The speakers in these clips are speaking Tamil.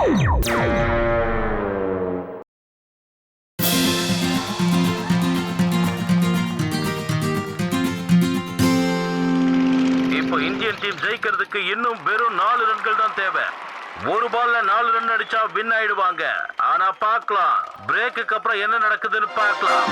இப்போ இந்தியன் டீம் ஜெயிக்கிறதுக்கு இன்னும் வெறும் 4 ரன்கள் தான் தேவை. ஒரு பால்ல 4 ரன் அடிச்சா வின் ஆயிடுவாங்க. ஆனா பார்க்கலாம், பிரேக்குக்கு அப்புறம் என்ன நடக்குதுன்னு பார்க்கலாம்.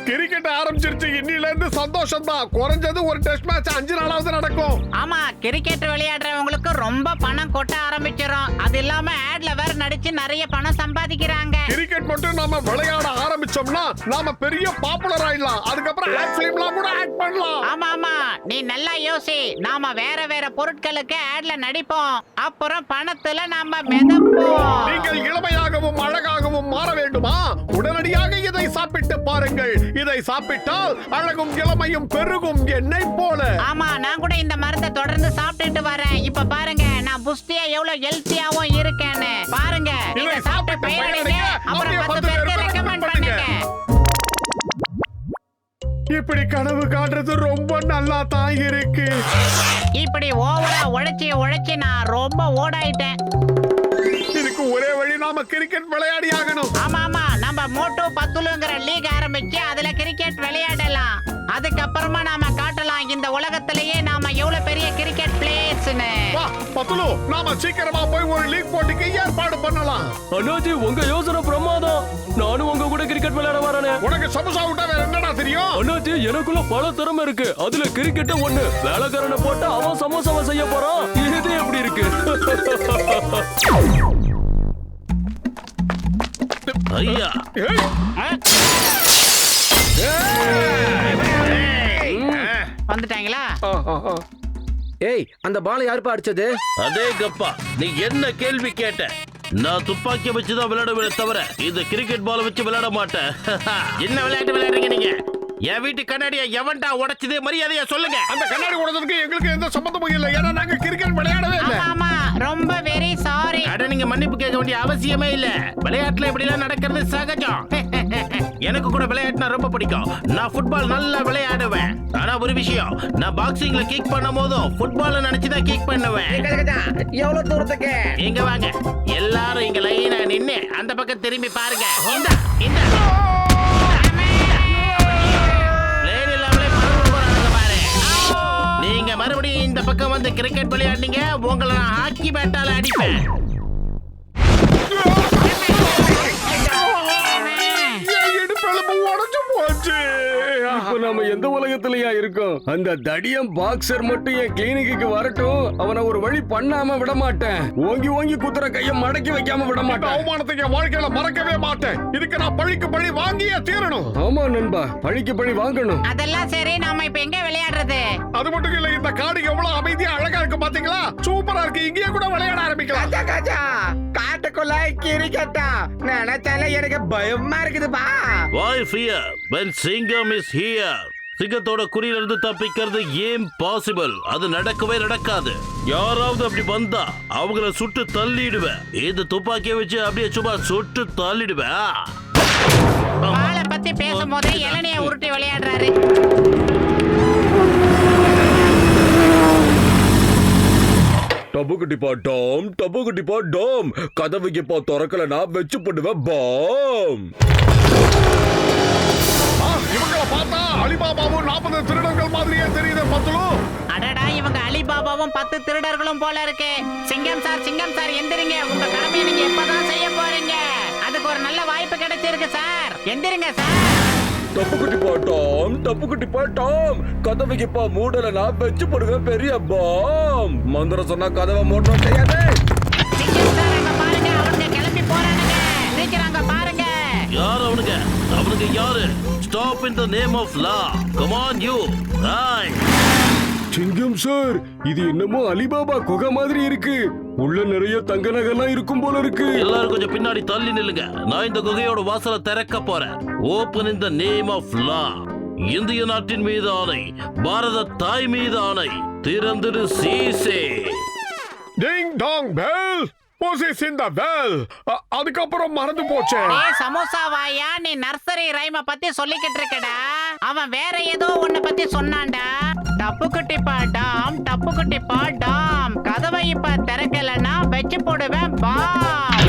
கிரிக்கெட் ஆரம்பிச்சிருச்சு. இன்னில இருந்து சந்தோஷம் தான். குறைஞ்சது ஒரு டெஸ்ட் மேட்ச் 5 நாளாவது நடக்கும். ஆமா, கிரிக்கெட் விளையாடுறவங்களுக்கு ரொம்ப பணம் கொட்ட ஆரம்பிச்சிரும். அது இல்லாம ஆட்ல வேற நடிச்சு நிறைய பணம் சம்பாதிக்கிறாங்க. கிரிக்கெட் மட்டும் நாம விளையாட ஆரம்பிச்சோம்னா நாம பெரிய பாப்புலர் ஆயிடலாம். அதுக்கப்புறம் ஆட் ஃபிலிம்லாம் கூட ஆக்ட் பண்ணலாம். ஆமா ஆமா, நீ நல்லா யோசி. நாம வேற வேற பொருட்களுக்கு ஆட்ல நடிப்போம். அப்புறம் பணத்துல நாம மிதப்போம். நீங்கள் இளமையாகவும் அழகாகவும் மாற வேண்டுமா? உடனடியாக இதை சாப்பிட்டு பாருங்கள். இதை சாப்பிட்டால் அழகும் இளமையும் பெருகும் எண்ணெய் போல. ஆமா, நான் கூட இந்த மருந்தை தொடர்ந்து சாப்பிட்டுட்டு வரேன். இப்ப பாருங்க, நான் புஷ்டியா எவ்வளவு ஹெல்த்தியாவும் இருக்கேன்னு பாருங்க. இதை சாப்பிட்டு பயனடைங்க. அப்புறம் 10 பேருக்கு ரெக்கமெண்ட் பண்ணுங்க. இப்படி கனவு காண்றது ரொம்ப நல்லா தான் இருக்கு. இப்படி ஓவரா உழைச்சி நான் ரொம்ப ஓடாயிட்டேன். இதுக்கு ஒரே வழி, நாம கிரிக்கெட் விளையாடி ஆகணும். ஆமா ஆமா, நம்ம மோட்டோ பத்துலுங்கிற லீக் ஆரம்பிச்சு அதுல கிரிக்கெட் விளையாடலாம். அதுக்கப்புறமா நாம காட்டலாம் இந்த உலகத்திலேயே நாம எவ்வளவு பெரிய கிரிக்கெட் பிளேயர்ஸ்னு. வா பத்துலு, நாம சீக்கிரமா போய் ஒரு லீக் போட்டிக்கு ஏற்பாடு பண்ணலாம். அண்ணாச்சி, உங்க யோசனை பிரமாதம். நானும் உங்க கூட கிரிக்கெட் விளையாட வரேனே. உனக்கு சமோசா விட்டா வேற என்னடா தெரியும்? அண்ணாச்சி, எனக்குள்ள பல திறமை இருக்கு. அதுல கிரிக்கெட் ஒண்ணு. வேலைக்காரனை போட்டு அவன் சமோசாவை செய்ய போறான். இது எப்படி இருக்கு? ஐயா, வந்துட்டாங்களா? ஏய், அந்த பால் யாருப்பா அடிச்சது? அதே கப்பா, நீ என்ன கேள்வி கேட்ட? நான் துப்பாக்கி வச்சுதான் விளையாடுவேன் தவிர இந்த கிரிக்கெட் பால் வச்சு விளையாட மாட்டேன். என்ன விளையாட்டு விளையாடுறீங்க நீங்க? என் வீட்டு கண்ணாடியை எவன்டா உடைச்சதே? மரியாதையா சொல்லுங்க. அந்த கண்ணாடி உடைச்சதுக்கு எங்களுக்கு எந்த சம்பந்தமும் இல்லை. ஏன்னா நாங்க கிரிக்கெட் விளையாடவே இல்லை. ஆமா, ரொம்ப வெரி சாரி. அட, நீங்க மன்னிப்பு கேட்க வேண்டிய அவசியமே இல்ல. விளையாட்டுல இப்படி எல்லாம் நடக்கிறது சகஜம். எனக்கு கூட விளையாட்டுனா ரொம்ப பிடிக்கும். நான் ஃபுட்பால் நல்லா விளையாடுவேன். ஆனா ஒரு விஷயம், நான் பாக்ஸிங்ல கிக் பண்ணும் போதும் ஃபுட்பால் நினைச்சுதான் கிக் பண்ணுவேன். எவ்வளவு தூரத்துக்கு? இங்க வாங்க, எல்லாரும் இங்க லைனா நின்னு அந்த பக்கம் திரும்பி பாருங்க. இந்த நீங்க மறுபடியும் இந்த பக்கம் வந்து கிரிக்கெட் விளையாடுனீங்க, உங்களை நான் ஹாக்கி பேட்டால அடிப்பேன். இடுப்பெலும்பு உடைஞ்சு போச்சு. இப்ப நாம எந்த உலகத்திலயா இருக்கோம்? அந்த தடியம் பாக்ஸர் மட்டும் என் கிளினிக்கு வரட்டும். அவனை ஒரு வழி பண்ணாம விட மாட்டேன். ஓங்கி ஓங்கி குத்துற கைய மடக்கி வைக்காம விட மாட்டேன். அவமானத்தை என் வாழ்க்கையில மறக்கவே மாட்டேன். இதுக்கு நான் பழிக்கு பழி வாங்கியே தீரணும். ஆமா நண்பா, பழிக்கு பழி வாங்கணும். அதெல்லாம் சரி, நாம இப்ப எங்க விளையாடுறது? அது மட்டும் இல்ல, இந்த காடு எவ்வளவு அமைதியா அழகா இருக்கு பாத்தீங்களா? சூப்பரா இருக்கு. இங்கேயே கூட விளையாட ஆரம்பிக்கலாம். காட்டுக்குள்ள கிரிக்கெட்டா நினைச்சால எனக்கு பயமா இருக்குதுப்பா. Why fear when Singham is here? சிங்கத்தோட குறியில இருந்து தப்பிக்கிறது இம்பாசிபிள். அது நடக்கவே நடக்காது. யாராவது அப்படி வந்தா அவங்கள சுட்டு தள்ளிடுவேன். இந்த துப்பாக்கியை வச்சு அப்படியே சும்மா சுட்டு தள்ளிடுவேன். பாலை பத்தி பேசும்போதே இளநிய உருட்டி விளையாடுறாரு. டபுக்குட்டி பாட்டோம், டபுக்குட்டி பாட்டோம். கதவுக்கு இப்போ திறக்கல, நான் வச்சு போடுவேன் பாம். இவங்களை பார்த்தா அலிபாபாவும் 40 திருடர்கள் மாதிரியே தெரியுது பத்துலு. அடடா, இவங்க அலிபாபாவும் 10 திருடர்களும் போல இருக்கு. சிங்கம் சார் எந்திரிங்க. உங்க கடமையை நீங்க எப்பதான் செய்ய போறீங்க? அதுக்கு ஒரு நல்ல வாய்ப்பு கிடைச்சிருக்கு சார். எந்திரிங்க சார். டப்புக்குட்டி பாட்டோம், டப்புக்குட்டி பாட்டோம். கதவுக்கு இப்போ மூடல, நான் வச்சு போடுவேன் பெரிய பாம். மந்திரம் சொன்னா கதவை மூடணும் தெரியாது. சிங்கம் சார், அங்க பாருங்க, அவனுங்க கிளம்பி போறானுங்க. சீக்கிரம் பாருங்க. யார் அவனுங்க? அவனுங்க யாரு? Stop in the name of law. Come on you. Right. சிங்கம் சார், இது என்னமோ அலிபாபா குகை மாதிரி இருக்கு. உள்ள நிறைய தங்க நகைலாம் இருக்கும் போல இருக்கு. எல்லாரும் கொஞ்சம் பின்னாடி தள்ளி நில்லுங்க. நான் இந்த குகையோட வாசலை திறக்க போறேன். Open in the name of law. இந்திய நாட்டின் மீது ஆணை, பாரத தாய் மீது ஆணை, திறந்திரு சீசே. டிங் டாங் பெல். அதுக்கப்புறம் மறந்து போச்சு. சமோசா வாயா, நீ நர்சரி ரைம பத்தி சொல்லிக்கிட்டு இருக்கடா. அவன் வேற ஏதோ ஒண்ணு பத்தி சொன்னான்டா. டப்பு குட்டி பாடாம் டப்பு குட்டி பாடாம் கதவை இப்ப திறக்கலன்னா வச்சு போடுவேன் பாம்.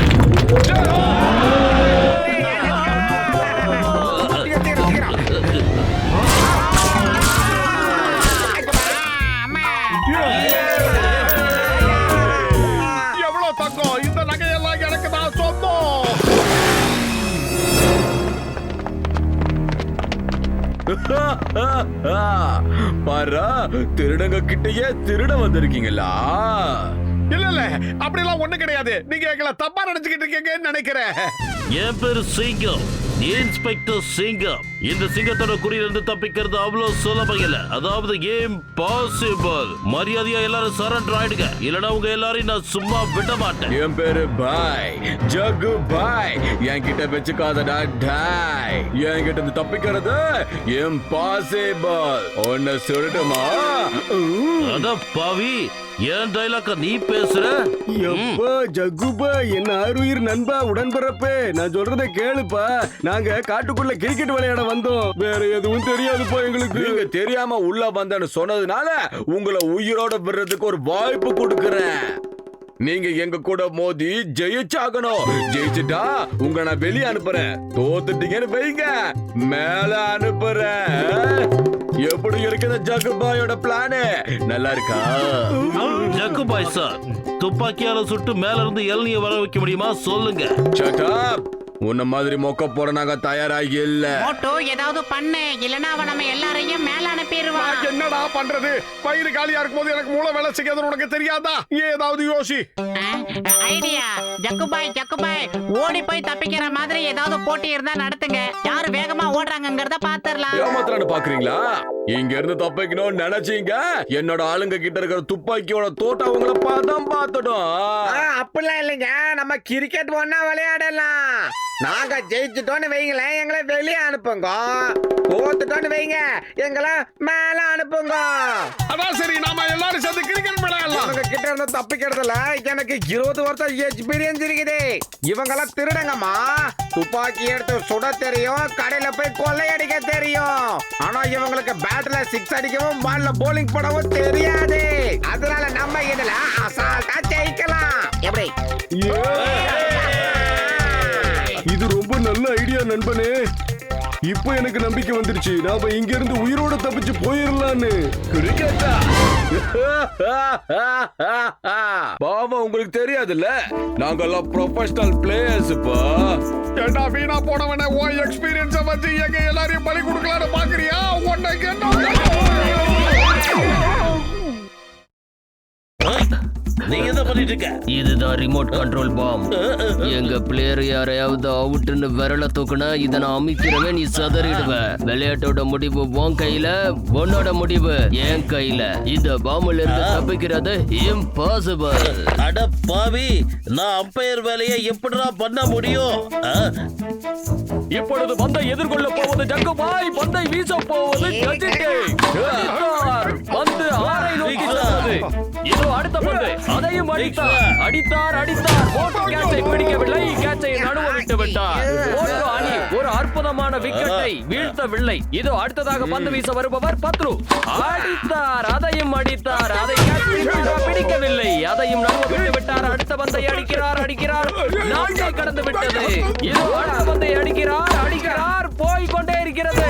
எவ்வளவு தங்கம், இந்த நகையெல்லாம் எனக்கு தான் சொந்தம். பாரா, திருடங்க கிட்டயே திருட வந்திருக்கீங்களா? இல்ல இல்ல, அப்படிலாம் ஒண்ணு கிடையாது. நீங்க எங்களை தப்பா நினைச்சுக்கிட்டு இருக்கீங்கன்னு நினைக்கிறேன். என் பேரு சிங்கம், இன்ஸ்பெக்டர் சிங்கம். இந்த சிங்கத்தோட குறியிலிருந்து தப்பிக்கிறது அவ்வளவு சுலபம் இல்ல. அதாவது இம்பாசிபிள். மரியாதையா எல்லாரும் சரண்டர் ஆயிடுங்க, இல்லனா உங்க எல்லாரையும் நான் சும்மா விட மாட்டேன். என் பேரு பாய், ஜகு பாய். என்கிட்ட வச்சுக்காதடா டாய். என்கிட்ட இருந்து தப்பிக்கிறது இம்பாசிபிள். ஒன்னு சொல்லட்டுமா? அட பாவி, ஏன் டைலாக்க நீ பேசுற? எப்பா ஜகுபா, என்ன ஆறுயிர் நண்பா, உடன்பிறப்பே, நான் சொல்றத கேளுப்பா. நாங்க காட்டுக்குள்ள கிரிக்கெட் விளையாட வந்தோம், வேற எதுவும் தெரியாதுப்பா எங்களுக்கு. நீங்க தெரியாம உள்ள வந்தேன்னு சொன்னதுனால உங்களை உயிரோட விடுறதுக்கு ஒரு வாய்ப்பு கொடுக்கறேன். நீங்க எங்க கூட மோதி ஜெயிச்சாகணும். ஜெயிச்சுட்டா உங்களை நான் வெளியே அனுப்புறேன். தோத்துட்டீங்கன்னு வைங்க, மேல அனுப்புறேன். எப்படி இருக்குது ஜகுபாயோட பிளானு? நல்லா இருக்கா? ஜக்குபாய் சார், துப்பாக்கியால சுட்டு மேல இருந்து இளநிய வர வைக்க முடியுமா சொல்லுங்க? Shut up! உன்ன மாதிரி மொக்க போற நாங்க தயாராகி இல்ல. மோட்டோ ஏதாவது பண்ணு, இல்லனா அவன் நம்ம எல்லாரையும் மேல அனுப்பிடுவான். நான் என்னடா பண்றது? வயிறு காலியா இருக்கும்போது எனக்கு மூளை வேலை செய்யாதுன்னு உனக்கு தெரியாதா? ஏதாவது யோசி. ஐடியா. ஜக்குபாய் ஓடி போய் தப்பிக்கிற மாதிரி ஏதாவது போட்டி இருந்தா நடத்துங்க. யாரு வேகமா ஓடுறாங்கங்கறத பாத்துறலாம். ஏமாத்துறான்னு பாக்குறீங்களா? இங்க இருந்து தப்பிக்கணும்னு நினைச்சீங்க, என்னோட ஆளுங்க கிட்ட இருக்கிற துப்பாக்கியோட தோட்டம் அவங்கள பார்த்தோம் பார்த்துடும். அப்படிலாம் இல்லைங்க, நம்ம கிரிக்கெட் ஒண்ணா விளையாடலாம். நாங்க ஜெயிச்சுட்டோன்னு வைங்களேன், எங்களை வெளியே அனுப்புங்க. தோத்துட்டோன்னு வைங்க, எங்களை மேல அனுப்புங்க. அதான் சரி, நாம எல்லாரும் சேர்ந்து கிரிக்கெட் விளையாடலாம். அவங்க கிட்ட இருந்து தப்பிக்கிறதுல எனக்கு 20 வருஷம் எக்ஸ்பீரியன்ஸ் இருக்குது. இவங்கெல்லாம் திருடங்கம்மா. துப்பாக்கி எடுத்து சுட தெரியும், கடையில போய் கொள்ளையடிக்க தெரியும். ஆனா இவங்களுக்கு பேட்ல 6 அடிக்கவும் பால்ல போலிங் போடவும் தெரியாது. அதனால நம்ம இதுல அசால்ட்டா ஜெயிக்கலாம். எப்படி? இது ரொம்ப நல்ல ஐடியா நண்பனே. இப்போ எனக்கு நம்பிக்கை வந்துருச்சு, நாம இங்க இருந்து உயிரோட தப்பிச்சு போயிடலான்னு. கிரிக்கெட்டா? பாவம், உங்களுக்கு தெரியாதுல்ல, நாங்கெல்லாம் ப்ரொஃபஷனல் பிளேயர்ஸ்ப்பா. ஏண்டா வீணா போனவன, உன் எக்ஸ்பீரியன்ஸ வச்சு எங்க எல்லாரையும் பலி கொடுக்கலான்னு பாக்குறியா? உனக்கு நீங்க என்ன பண்ணிட்டு இருக்க? இதுதான் ரிமோட் கண்ட்ரோல் பாம். எங்க பிளேயர் யாரையாவது அவுட்னு விரல தூக்குனா இதை நான் அமைக்கிறவன், நீ சதறிடுவ. விளையாட்டோட முடிவு உன் கையில, உன்னோட முடிவு என் கையில. இந்த பாம்புல இருந்து தப்பிக்கிறது இம்பாசிபிள். அட பாவி, நான் அம்பையர் வேலையை எப்படிடா பண்ண முடியும்? இப்பொழுது பந்தை எதிர்கொள்ள போவது ஜங்குபாய், பந்தை வீச போவது ஜஜிகே. பந்து ஆரை நோக்கி செல்வது. இதோ அடுத்த பந்து, அதையும் அடித்தார். போட்டோ கேட்சை பிடிக்கவில்லை, கேட்சை நழுவ விட்டு விட்டார். போட்டோ அணி ஒரு அற்புதமான விக்கெட்டை வீழ்த்தவில்லை. இதோ அடுத்ததாக பந்து வீச வருபவர் பத்ரு. அடித்தார், அதையும் அடித்தார். அதை பிடிக்கவில்லை, அதையும் நழுவ விட்டு விட்டார். அடுத்த பந்தை அடிக்கிறார். நாட்டை கடந்து விட்டது. இதோ அடுத்த பந்தை அடிக்கிறார். போய் கொண்டே இருக்கிறது.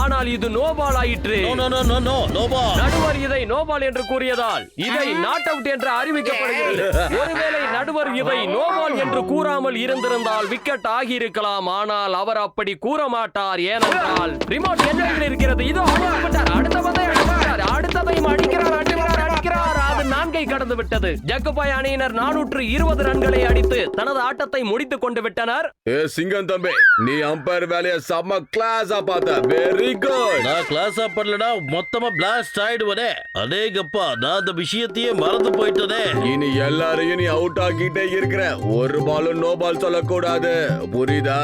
ஆனால் இது நோபால் ஆயிற்று. நடுவர் இதை நோபால் என்று கூறியதால் இதை நாட் அவுட் என்று அறிவிக்கப்படுகிறது. ஒருவேளை நடுவர் இதை நோபால் என்று கூறாமல் இருந்திருந்தால் விக்கெட் ஆகியிருக்கலாம். ஆனால் அவர் அப்படி கூற மாட்டார். ஏனென்றால் ரிமோட் என்ன இருக்கிறது. இதோ அடுத்த பந்தை அடிக்கிறார். அடுத்ததையும் அடிக்கிறார். அது 4 கடந்து விட்டது. ஜக்குபாய் அணியினர் 420 ரன்களை அடித்து தனது ஆட்டத்தை முடித்துக் கொண்டு விட்டனர். சிங்கம் தம்பி, நீ அம்பையர் வேலைய செம்ம கிளாஸா பார்த்த. Very good. நான் கிளாஸ் ஆப் பண்ணலனா மொத்தமா பிளாஸ்ட் ஆயிடுவனே. அடேங்கப்பா, நான் அந்த விஷயத்தையே மறந்து போயிட்டனே. இனி எல்லாரையும் நீ அவுட் ஆக்கிட்டே இருக்கிற. ஒரு பாலும் நோ பால் சொல்லக்கூடாது, புரியுதா?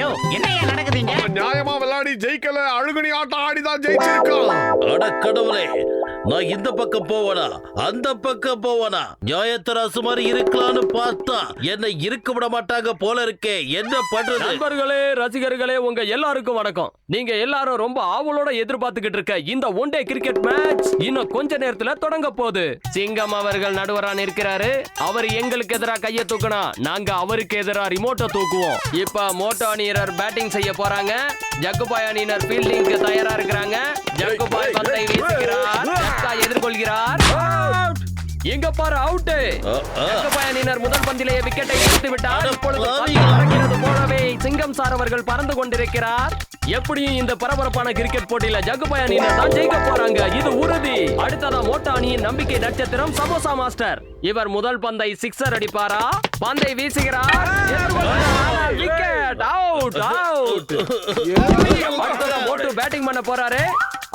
யோ, என்னையா நடக்குதுங்க? நியாயமா விளையாடி ஜெயிக்கல, அழுகுனி ஆட்டம் ஆடிதான் ஜெயிச்சிருக்கான். அட கடவுளே, நான் இந்த பக்கம் போவனா அந்த பக்கம் போவனா நியாயத்தராசு மாதிரி இருக்கலாம்னு பார்த்தா என்னை இருக்க விட மாட்டாங்க போல இருக்கே. என்ன பண்றது? நண்பர்களே, ரசிகர்களே, உங்க எல்லாருக்கும் வணக்கம். நீங்க எல்லாரும் ரொம்ப ஆவலோட எதிர்பார்த்துக்கிட்டு இருக்க இந்த ஒன் டே கிரிக்கெட் மேட்ச் இன்னும் கொஞ்ச நேரத்துல தொடங்க போகுது. சிங்கம் அவர்கள் நடுவரா நிற்கிறாரு. அவர் எங்களுக்கு எதிரா கையை தூக்கினா நாங்க அவருக்கு எதிரா ரிமோட்டை தூக்குவோம். இப்ப மோட்டோ அணியினர் பேட்டிங் செய்ய போறாங்க. ஜக்குபாய் அணியினர் ஃபீல்டிங்க்கு தயாரா இருக்கிறாங்க. ஜக்குபாய் பந்தை வீசுகிறார். ஜக்கா எதிர்கொள்கிறார். எங்க பாரு அவுட். ஜக்குபாய் அணியினர் முதல் பந்திலேயே விக்கெட்டை எடுத்து விட்டார். இப்பொழுது பந்து பறக்கிறது போலவே சிங்கம் சார் அவர்கள் பறந்து கொண்டிருக்கிறார். எப்படியும் இந்த பரபரப்பான கிரிக்கெட் போட்டியில ஜக்குபாய் அணியினர் தான் ஜெயிக்க போறாங்க, இது உறுதி. அடுத்ததா மோட்டோ அணியின் நம்பிக்கை நட்சத்திரம் சமோசா மாஸ்டர். இவர் முதல் பந்தை சிக்ஸர் அடிப்பாரா? பந்தை வீசுகிறார். Wicket, out, out. அடுத்ததா மோட்டோ பேட்டிங் பண்ண போறாரு.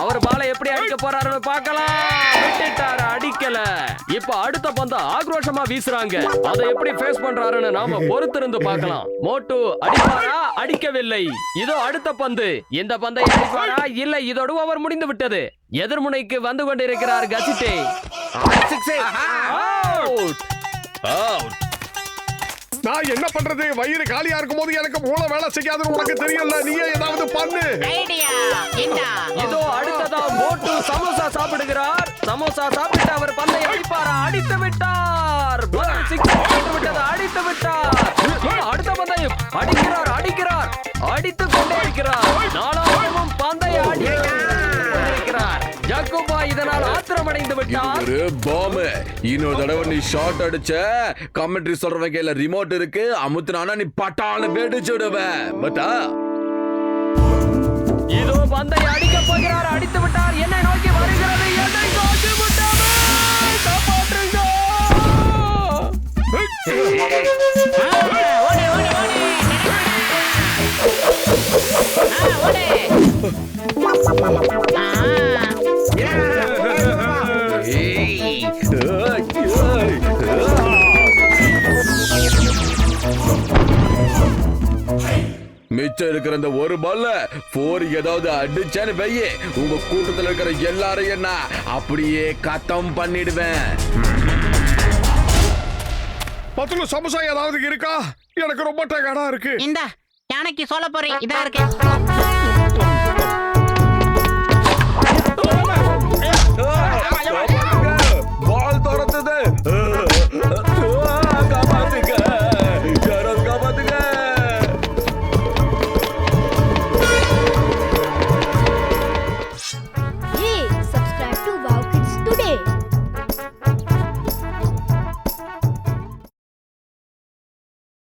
அவர் பாலை எப்படி அடிக்க போறாருன்னு பார்க்கலாம். விட்டுட்டாரு, அடிக்கல. இப்ப அடுத்த பந்தை ஆக்ரோஷமா வீசுறாங்க. அதை எப்படி ஃபேஸ் பண்றாருன்னு நாம பொறுத்திருந்து பார்க்கலாம். மோட்டோ அடிப்பாரா? அடிக்கவில்லை. இதோ அடுத்த பந்து. இந்த பந்தை அடிப்பாரா? இல்லை, இதோடு ஓவர் முடிந்து விட்டது. எதிர்முனைக்கு வந்து கொண்டிருக்கிறார் கசிட்டே. Out, out. நான் என்ன பண்றது? வயிறு காலியா இருக்கும் போது எனக்கு மூளை வேலை செய்யாதுன்னு உனக்கு தெரியல. நீயே ஏதாவது பண்ணு. ஐடியா என்ன? இதோ அடுத்ததா மோட்டு சமோசா சாப்பிடுகிறார். சமோசா சாப்பிட்டு அவர் பந்தை அடிப்பாரா? அடித்து விட்டார். அடித்து விட்டார். அடுத்த பந்தையும் அடிக்கிறார், அடிக்கிறார், அடித்துக் கொண்டே இருக்கிறார். நாலாவதும் பந்தை அடிக்கிறார். ஜக்குபாய் இதனால் ஆத்திரமடைந்து விட்டார். ஒரு பாம். இன்னொரு தடவை நீ ஷாட் அடிச்ச, கமெண்ட்ரி சொல்றவங்க கையில ரிமோட் இருக்கு, அமுத்துனானா நீ பட்டான வெடிச்சு விடுவ. பட்டா இதோ பந்தை அடிக்க போகிறார். அடித்து விட்டார். என்னை நோக்கி வருகிறது. என்னை நோக்கி விட்டார். காப்பாற்றுங்க. ஓடு, ஓடு, ஓடு. ஓடு. மிச்சம் இருக்கிற இந்த ஒரு பால்ல 4 ஏதாவது அடிச்சான்னு வையே, உங்க கூட்டத்துல இருக்கிற எல்லாரையும் நான் அப்படியே கத்தம் பண்ணிடுவேன். பத்துல சமோசா ஏதாவது இருக்கா? எனக்கு ரொம்ப டயர்டா இருக்கு. இந்த யானைக்கு சொல்ல போறேன். இதா இருக்கு.